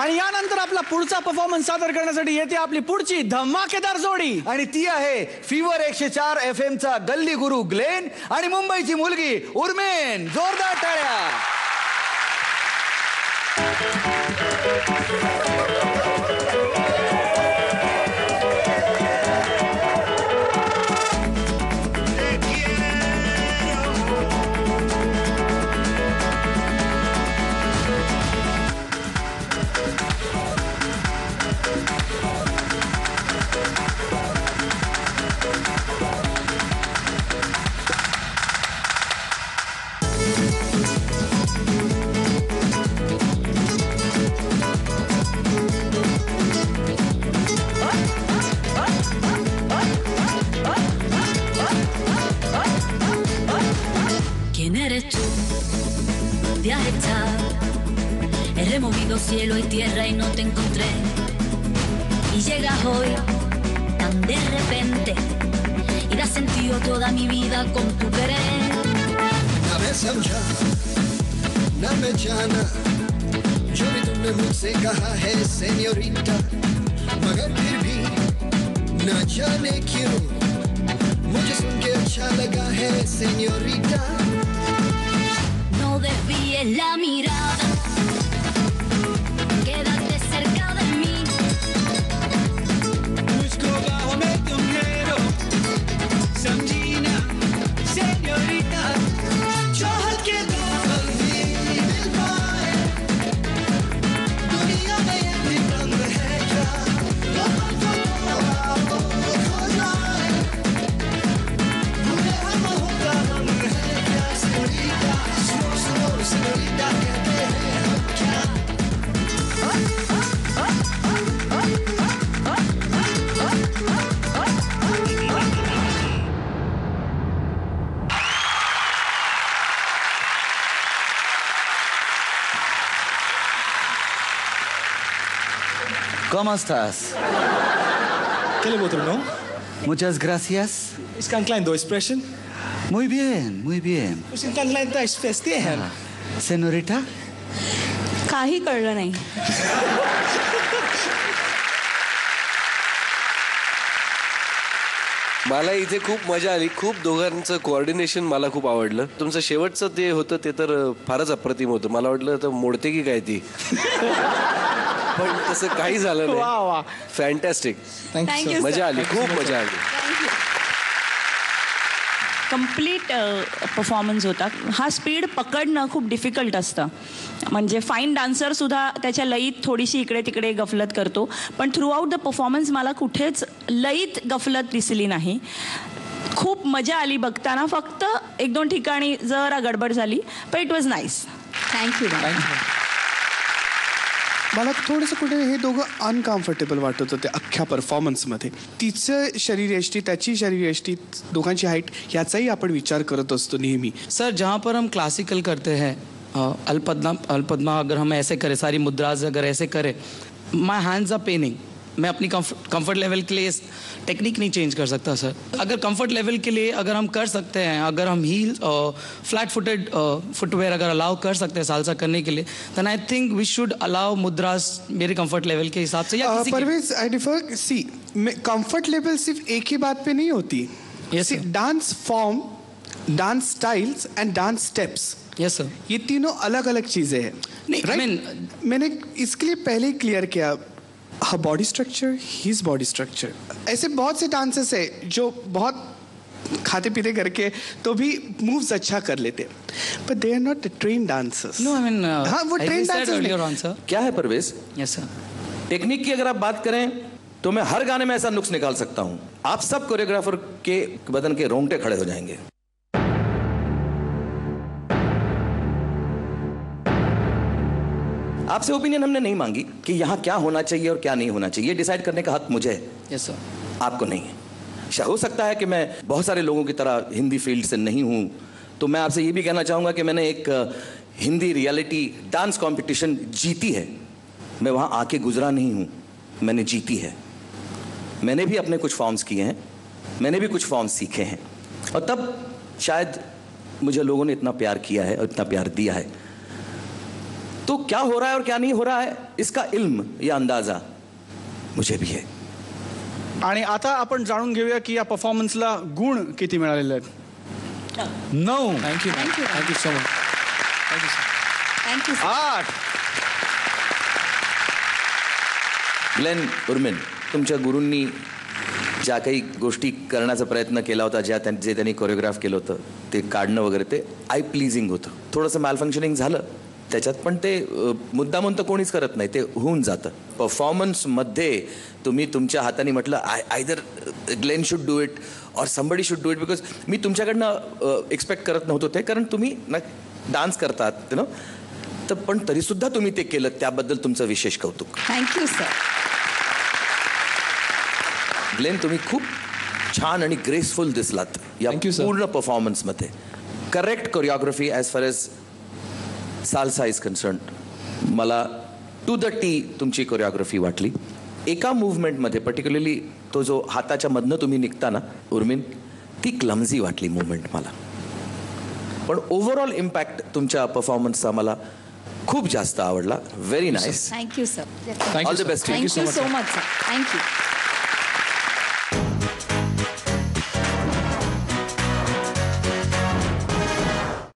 आणि यानंतर आपला पुढचा परफॉर्मन्स सादर करण्यासाठी येते आपली पुढची धमाकेदार जोडी, आणि ती आहे फीवर 104 FM चा गल्ली गुरु ग्लेन आणि मुंबईची मुलगी उर्मेन. जोरदार टाळ्या. ¿Quién eres tú? ¿Dónde has estado? He removido cielo y tierra y no te encontré. Y llegas hoy tan de repente y das sentido toda mi vida con tu querer. ना मैं समझा ना मैं जाना जो भी तुमने मुझसे कहा है सेन्योरिटा, मगर फिर भी न जाने क्यों मुझे सुन के अच्छा लगा है senorita. No desvíes la mirada, quédate cerca de mí. मुझको बाहों में तुम ले लो, समझी ना सेन्योरिटा. चाहत के दौर भी मिल पाए, दुनिया में ये भी रंग है क्या, लोगों को खो जाए, मुझे हम होगा रंग है क्या सेन्योरिटा. सेन्योरिटा कहते हैं हम क्या. ¿Cómo estás? ¿Qué le voy a no? Muchas gracias. Ist kein kleiner Expression. Muy bien, muy bien. Ist kein kleiner Expression. Senorita. काही कळलं नाही. मला इथे खूप मजा आली. खूप दोघांचं कोऑर्डिनेशन मला खूप आवडलं. तुमचं शेवटचं ते होतं ते तर फारच अप्रतिम होतं. मला वाटलं तर मोडते की काय ती, पण तसं काही झालं वा नाही. वा. फॅन्टॅस्टिक. थँक्यू. मजा आली, खूप मजा आली. कम्प्लीट परफॉर्मन्स होता. हा स्पीड पकडणं खूप डिफिकल्ट असतं. म्हणजे फाईन डान्सर सुद्धा त्याच्या लयीत थोडीशी इकडे तिकडे गफलत करतो, पण थ्रू आउट द परफॉर्मन्स मला कुठेच लयीत गफलत दिसली नाही. खूप मजा आली बघताना. फक्त 1-2 ठिकाणी जरा गडबड झाली, पण इट वॉज नाईस. थँक्यू. मला थोडंसं कुठे हे दोघं अनकम्फर्टेबल वाटत होते अख्ख्या परफॉर्मन्समध्ये. तिचं शरीरयष्टी त्याची शरीरयष्टी दोघांची हाईट याचाही आपण विचार करत असतो नेहमी. सर जहाँ पर हम क्लासिकल करते हैं अलपद्मा अगर हम ऐसे करें, सारी मुद्राज अगर ऐसे करें, माई हैंड्स आर पेनिंग. मैं अपनी कंफर्ट लेवल के लिए टेक्निक नहीं चेंज कर सकता सर. अगर कंफर्ट लेवल के लिए अगर हम कर सकते हैं, अगर हम हील फ्लैट फुटेड फुटवेयर अगर अलाउ कर सकते हैं सालसा करने के लिए, then I think we should allow मुद्रास मेरे कंफर्ट लेवल के हिसाब से. या Parvez I differ. See comfort level सिर्फ एक ही बात पे नहीं होती. Yes, dance form, dance styles and dance steps, yes sir, ये तीनों अलग अलग चीज़ें हैं. नहीं, राइट. मैंने इसके लिए पहले ही क्लियर किया. हर body structure, his body structure. ऐसे बहुत से डांसर्स है जो बहुत खाते पीते करके तो भी मूव्स अच्छा कर लेते, but they are not train dancers. No I mean हाँ, वो ट्रेन डांसर्स. क्या है परवेज, यस सर, टेक्निक की अगर आप बात करें तो मैं हर गाने में ऐसा नुक्स निकाल सकता हूं. आप सब कोरियोग्राफर के बदन के रोंगटे खड़े हो जाएंगे. आपसे ओपिनियन हमने नहीं मांगी कि यहाँ क्या होना चाहिए और क्या नहीं होना चाहिए. डिसाइड करने का हक मुझे है. Yes sir. आपको नहीं है. हो सकता है कि मैं बहुत सारे लोगों की तरह हिंदी फील्ड से नहीं हूँ, तो मैं आपसे ये भी कहना चाहूँगा कि मैंने एक हिंदी रियलिटी डांस कंपटीशन जीती है. मैं वहाँ आके गुजरा नहीं हूँ, मैंने जीती है. मैंने भी अपने कुछ फॉर्म्स किए हैं, मैंने भी कुछ फॉर्म्स सीखे हैं, और तब शायद मुझे लोगों ने इतना प्यार किया है और इतना प्यार दिया है. तो क्या हो रहा है और क्या नहीं हो रहा है इसका इल्म या अंदाजा मुझे भी है. आणि आता आपण जाणून घेऊया की या परफॉर्मन्सला गुण किती मिळालेले आहेत. 9. Thank you thank you so much. Thank you 8. Glenn Urmin, तुमच्या गुरूंनी ज्या काही गोष्टी करण्याचा प्रयत्न केला होता, जे त्यांनी कोरिओग्राफ केलं होतं ते काढणं वगैरे, ते आय प्लीजिंग होतं. थोडंसं मॅलफंक्शनिंग झालं त्याच्यात, पण ते मुद्दामून तर कोणीच करत नाही, ते होऊन जातं. परफॉर्मन्समध्ये तुम्ही तुमच्या हाताने म्हटलं either Glen should do it और somebody should do it, because मी तुमच्याकडनं एक्सपेक्ट करत नव्हतो ते, कारण तुम्ही ना डान्स करतात नो, तर पण तरीसुद्धा तुम्ही ते केलं, त्याबद्दल तुमचं विशेष कौतुक. Thank you sir. ग्लेन, तुम्ही खूप छान आणि ग्रेसफुल दिसलात या Thank you, sir. पूर्ण परफॉर्मन्समध्ये. Correct choreography as far as salsa is concern. मला टू द टी तुमची कोरिओग्राफी वाटली. एका मूव्हमेंटमध्ये पर्टिक्युलरली तो जो हाताच्या मधनं तुम्ही निघता ना उर्मिन, ती क्लमझी वाटली मूव्हमेंट मला. पण ओव्हरऑल इम्पॅक्ट तुमच्या परफॉर्मन्सचा मला खूप जास्त आवडला. Very nice. Thank you sir. All the best. Thank you so much sir. Thank you.